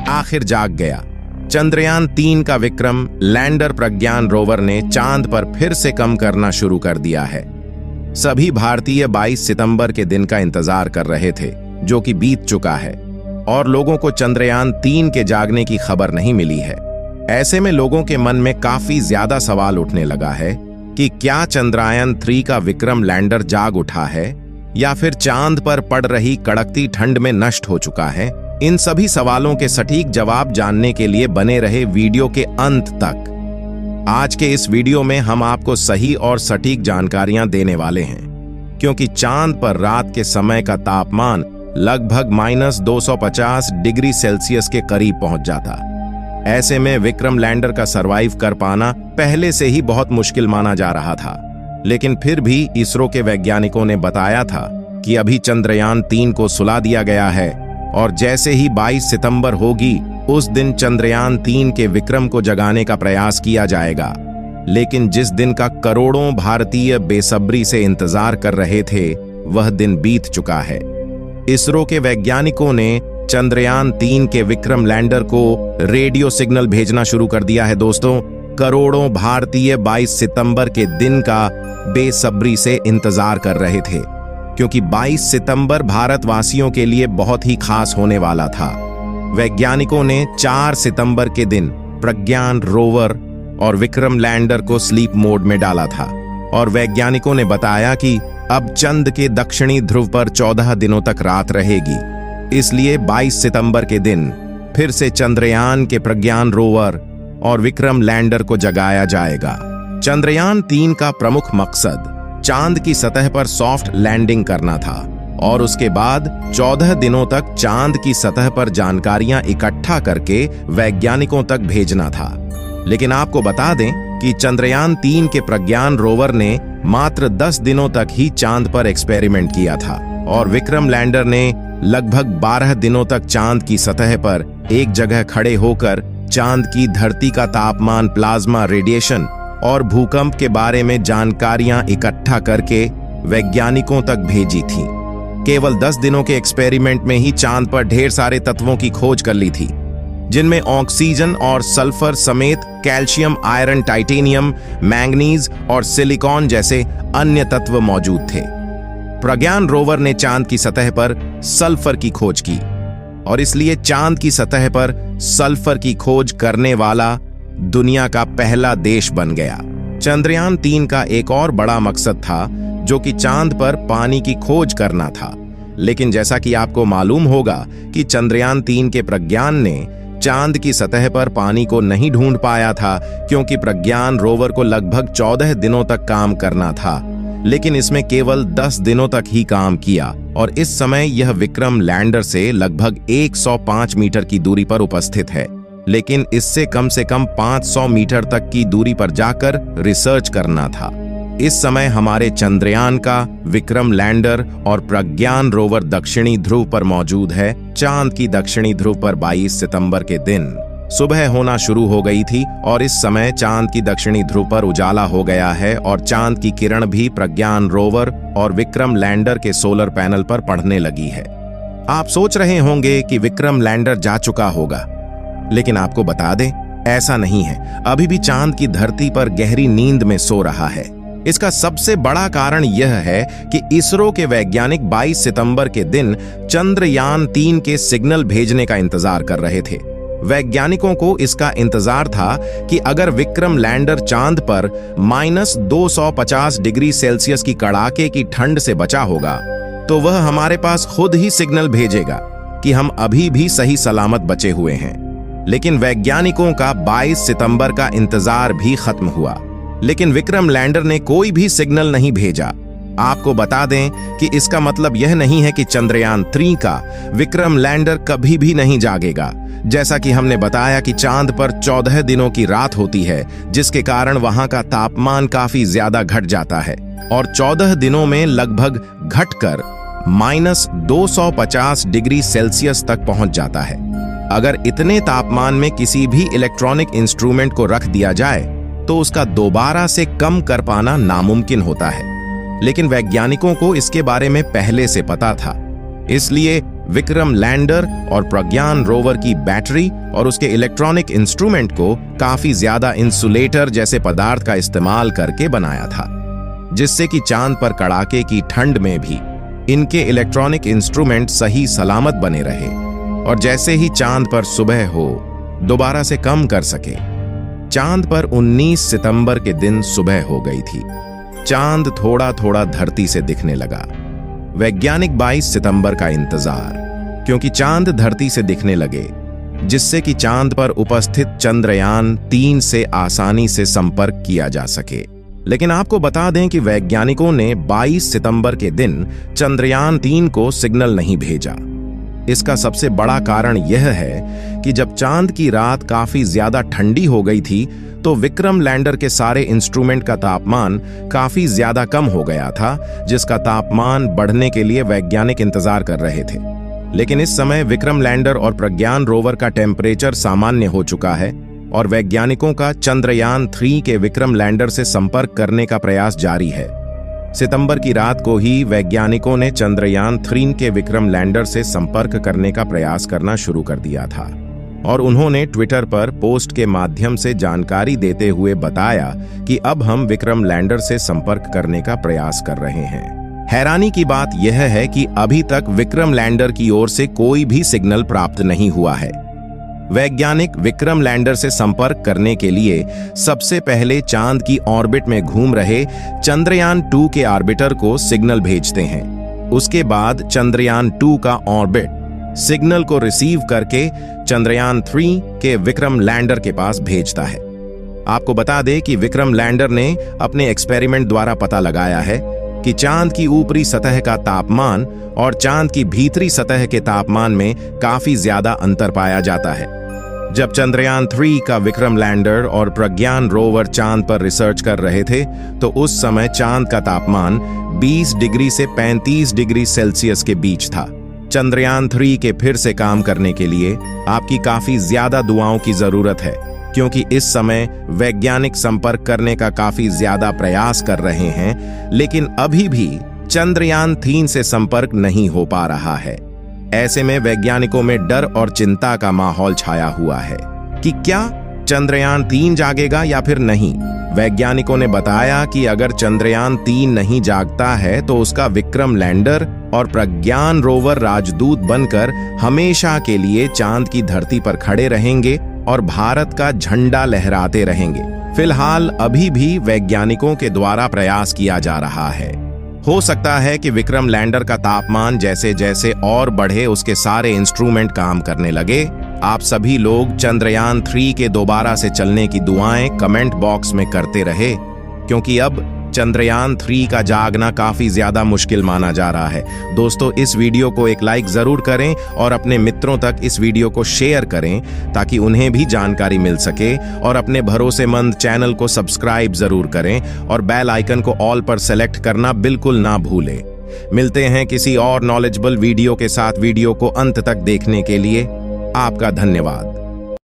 आखिर जाग गया। चंद्रयान 3 का विक्रम लैंडर प्रज्ञान रोवर ने चांद पर फिर से कम करना शुरू कर दिया है। सभी भारतीय 22 सितंबर के दिन का इंतजार कर रहे थे, जो कि बीत चुका है, और लोगों को चंद्रयान 3 के जागने की खबर नहीं मिली है। ऐसे में लोगों के मन में काफी ज्यादा सवाल उठने लगा है कि क्या चंद्रयान 3 का विक्रम लैंडर जाग उठा है या फिर चांद पर पड़ रही कड़कती ठंड में नष्ट हो चुका है। इन सभी सवालों के सटीक जवाब जानने के लिए बने रहे वीडियो के अंत तक। आज के इस वीडियो में हम आपको सही और सटीक जानकारियां देने वाले हैं, क्योंकि चांद पर रात के समय का तापमान लगभग -250 डिग्री सेल्सियस के करीब पहुंच जाता। ऐसे में विक्रम लैंडर का सरवाइव कर पाना पहले से ही बहुत मुश्किल माना जा रहा था, लेकिन फिर भी इसरो के वैज्ञानिकों ने बताया था कि अभी चंद्रयान 3 को सुला दिया गया है और जैसे ही 22 सितंबर होगी उस दिन चंद्रयान 3 के विक्रम को जगाने का प्रयास किया जाएगा। लेकिन जिस दिन का करोड़ों भारतीय बेसब्री से इंतजार कर रहे थे, वह दिन बीत चुका है। इसरो के वैज्ञानिकों ने चंद्रयान 3 के विक्रम लैंडर को रेडियो सिग्नल भेजना शुरू कर दिया है। दोस्तों, करोड़ों भारतीय 22 सितंबर के दिन का बेसब्री से इंतजार कर रहे थे, क्योंकि 22 सितंबर भारतवासियों के लिए बहुत ही खास होने वाला था। वैज्ञानिकों ने 4 सितंबर के दिन प्रज्ञान रोवर और विक्रम लैंडर को स्लीप मोड में डाला था, और वैज्ञानिकों ने बताया कि अब चंद्र के दक्षिणी ध्रुव पर 14 दिनों तक रात रहेगी। इसलिए 22 सितंबर के दिन फिर से चंद्रयान के प्रज्ञान रोवर और विक्रम लैंडर को जगाया जाएगा। चंद्रयान 3 का प्रमुख मकसद चांद की सतह पर सॉफ्ट लैंडिंग करना था और उसके बाद 14 दिनों तक चांद की सतह पर जानकारियां इकट्ठा करके वैज्ञानिकों तक भेजना था। लेकिन आपको बता दें कि चंद्रयान 3 के प्रज्ञान रोवर ने मात्र 10 दिनों तक ही चांद पर एक्सपेरिमेंट किया था, और विक्रम लैंडर ने लगभग 12 दिनों तक चांद की सतह पर एक जगह खड़े होकर चांद की धरती का तापमान, प्लाज्मा रेडिएशन और भूकंप के बारे में जानकारियां इकट्ठा करके वैज्ञानिकों तक भेजी थी। केवल 10 दिनों के एक्सपेरिमेंट में ही चांद पर ढेर सारे तत्वों की खोज कर ली थी, जिनमें ऑक्सीजन और सल्फर समेत कैल्शियम, आयरन, टाइटेनियम, मैंगनीज और सिलिकॉन जैसे अन्य तत्व मौजूद थे। प्रज्ञान रोवर ने चांद की सतह पर सल्फर की खोज की, और इसलिए चांद की सतह पर सल्फर की खोज करने वाला दुनिया का पहला देश बन गया। चंद्रयान 3 का एक और बड़ा मकसद था, जो कि चांद पर पानी की खोज करना था। लेकिन जैसा कि आपको मालूम होगा कि चंद्रयान 3 के प्रज्ञान ने चांद की सतह पर पानी को नहीं ढूंढ पाया था, क्योंकि प्रज्ञान रोवर को लगभग 14 दिनों तक काम करना था। लेकिन इसमें केवल 10 दिनों तक ही काम किया, और इस समय यह विक्रम लैंडर से लगभग 105 मीटर की दूरी पर उपस्थित है। लेकिन इससे कम से कम 500 मीटर तक की दूरी पर जाकर रिसर्च करना था। इस समय हमारे चंद्रयान का विक्रम लैंडर और प्रज्ञान रोवर दक्षिणी ध्रुव पर मौजूद है। चांद की दक्षिणी ध्रुव पर 22 सितंबर के दिन सुबह होना शुरू हो गई थी, और इस समय चांद की दक्षिणी ध्रुव पर उजाला हो गया है, और चांद की किरण भी प्रज्ञान रोवर और विक्रम लैंडर के सोलर पैनल पर पड़ने लगी है। आप सोच रहे होंगे कि विक्रम लैंडर जा चुका होगा, लेकिन आपको बता दें, ऐसा नहीं है। अभी भी चांद की धरती पर गहरी नींद में सो रहा है। इसका सबसे बड़ा कारण यह है कि इसरो के वैज्ञानिक 22 सितंबर के दिन चंद्रयान 3 के सिग्नल भेजने का इंतजार कर रहे थे। वैज्ञानिकों को इसका इंतजार था कि अगर विक्रम लैंडर चांद पर -250 डिग्री सेल्सियस की कड़ाके की ठंड से बचा होगा, तो वह हमारे पास खुद ही सिग्नल भेजेगा कि हम अभी भी सही सलामत बचे हुए हैं। लेकिन वैज्ञानिकों का 22 सितंबर का इंतजार भी खत्म हुआ, लेकिन विक्रम लैंडर ने कोई भी सिग्नल नहीं भेजा। आपको बता दें कि इसका मतलब यह नहीं है कि चंद्रयान 3 का विक्रम लैंडर कभी भी नहीं जागेगा। जैसा कि हमने बताया कि चांद पर 14 दिनों की रात होती है, जिसके कारण वहां का तापमान काफी ज्यादा घट जाता है, और 14 दिनों में लगभग घटकर -250 डिग्री सेल्सियस तक पहुंच जाता है। अगर इतने तापमान में किसी भी इलेक्ट्रॉनिक इंस्ट्रूमेंट को रख दिया जाए तो उसका दोबारा से कम कर पाना नामुमकिन होता है। लेकिन वैज्ञानिकों को इसके बारे में पहले से पता था, इसलिए विक्रम लैंडर और प्रज्ञान रोवर की बैटरी और उसके इलेक्ट्रॉनिक इंस्ट्रूमेंट को काफी ज्यादा इंसुलेटर जैसे पदार्थ का इस्तेमाल करके बनाया था, जिससे कि चांद पर कड़ाके की ठंड में भी इनके इलेक्ट्रॉनिक इंस्ट्रूमेंट सही सलामत बने रहे और जैसे ही चांद पर सुबह हो दोबारा से कम कर सके। चांद पर 19 सितंबर के दिन सुबह हो गई थी। चांद थोड़ा थोड़ा धरती से दिखने लगा। वैज्ञानिक 22 सितंबर का इंतजार, क्योंकि चांद धरती से दिखने लगे, जिससे कि चांद पर उपस्थित चंद्रयान 3 से आसानी से संपर्क किया जा सके। लेकिन आपको बता दें कि वैज्ञानिकों ने 22 सितंबर के दिन चंद्रयान 3 को सिग्नल नहीं भेजा। इसका सबसे बड़ा कारण यह है कि जब चांद की रात काफी ज्यादा ठंडी हो गई थी तो विक्रम लैंडर के सारे इंस्ट्रूमेंट का तापमान काफी ज्यादा कम हो गया था, जिसका तापमान बढ़ने के लिए वैज्ञानिक इंतजार कर रहे थे। लेकिन इस समय विक्रम लैंडर और प्रज्ञान रोवर का टेम्परेचर सामान्य हो चुका है और वैज्ञानिकों का चंद्रयान 3 के विक्रम लैंडर से संपर्क करने का प्रयास जारी है। सितंबर की रात को ही वैज्ञानिकों ने चंद्रयान 3 के विक्रम लैंडर से संपर्क करने का प्रयास करना शुरू कर दिया था और उन्होंने ट्विटर पर पोस्ट के माध्यम से जानकारी देते हुए बताया कि अब हम विक्रम लैंडर से संपर्क करने का प्रयास कर रहे हैं। हैरानी की बात यह है कि अभी तक विक्रम लैंडर की ओर से कोई भी सिग्नल प्राप्त नहीं हुआ है। वैज्ञानिक विक्रम लैंडर से संपर्क करने के लिए सबसे पहले चांद की ऑर्बिट में घूम रहे चंद्रयान 2 के ऑर्बिटर को सिग्नल भेजते हैं। उसके बाद चंद्रयान 2 का ऑर्बिट सिग्नल को रिसीव करके चंद्रयान 3 के विक्रम लैंडर के पास भेजता है। आपको बता दें कि विक्रम लैंडर ने अपने एक्सपेरिमेंट द्वारा पता लगाया है कि चांद की ऊपरी सतह का तापमान और चांद की भीतरी सतह के तापमान में काफी ज्यादा अंतर पाया जाता है। जब चंद्रयान 3 का विक्रम लैंडर और प्रज्ञान रोवर चांद पर रिसर्च कर रहे थे तो उस समय चांद का तापमान 20 डिग्री से 35 डिग्री सेल्सियस के बीच था। चंद्रयान 3 के फिर से काम करने के लिए आपकी काफी ज्यादा दुआओं की जरूरत है, क्योंकि इस समय वैज्ञानिक संपर्क करने का काफी ज्यादा प्रयास कर रहे हैं, लेकिन अभी भी चंद्रयान 3 से संपर्क नहीं हो पा रहा है। ऐसे में वैज्ञानिकों में डर और चिंता का माहौल छाया हुआ है कि क्या चंद्रयान 3 जागेगा या फिर नहीं। वैज्ञानिकों ने बताया कि अगर चंद्रयान 3 नहीं जागता है तो उसका विक्रम लैंडर और प्रज्ञान रोवर राजदूत बनकर हमेशा के लिए चांद की धरती पर खड़े रहेंगे और भारत का झंडा लहराते रहेंगे। फिलहाल अभी भी वैज्ञानिकों के द्वारा प्रयास किया जा रहा है। हो सकता है कि विक्रम लैंडर का तापमान जैसे जैसे और बढ़े उसके सारे इंस्ट्रूमेंट काम करने लगे। आप सभी लोग चंद्रयान 3 के दोबारा से चलने की दुआएं कमेंट बॉक्स में करते रहे, क्योंकि अब चंद्रयान 3 का जागना काफी ज्यादा मुश्किल माना जा रहा है। दोस्तों, इस वीडियो को एक लाइक जरूर करें और अपने मित्रों तक इस वीडियो को शेयर करें ताकि उन्हें भी जानकारी मिल सके, और अपने भरोसेमंद चैनल को सब्सक्राइब जरूर करें और बेल आइकन को ऑल पर सेलेक्ट करना बिल्कुल ना भूलें। मिलते हैं किसी और नॉलेजेबल वीडियो के साथ। वीडियो को अंत तक देखने के लिए आपका धन्यवाद।